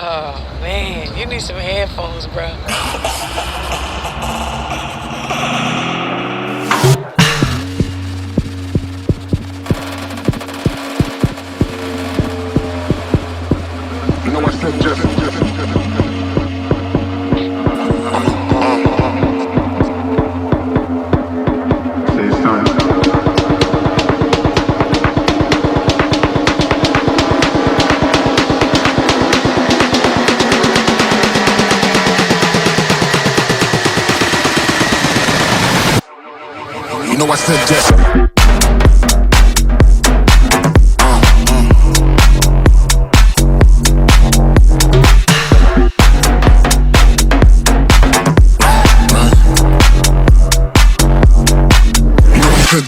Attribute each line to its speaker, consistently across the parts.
Speaker 1: Oh man, you need some headphones, bro.
Speaker 2: You know I said just say son. You know I said just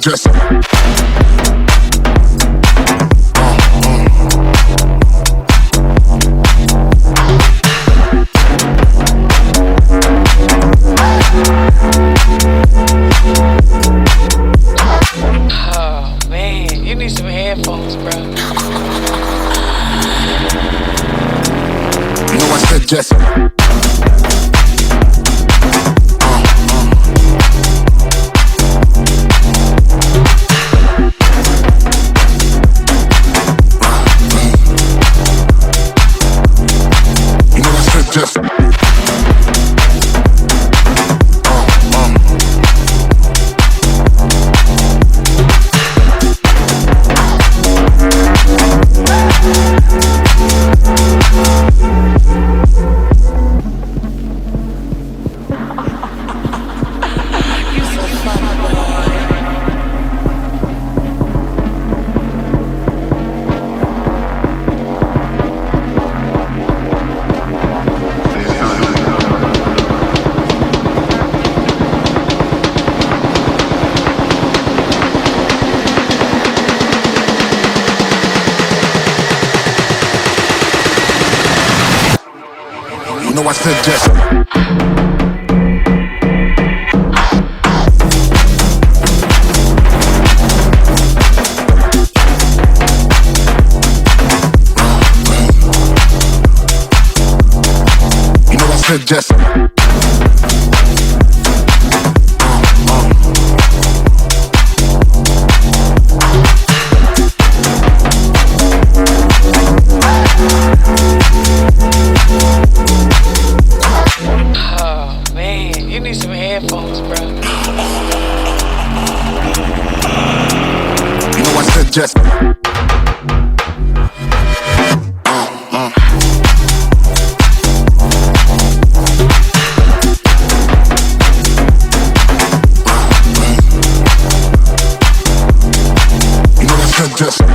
Speaker 2: just
Speaker 1: Oh man, you need some headphones, bro.
Speaker 2: you know I said just just you know I said just you know I said just
Speaker 1: Oh man, you need some headphones, bro.
Speaker 2: you know I said just you know I said just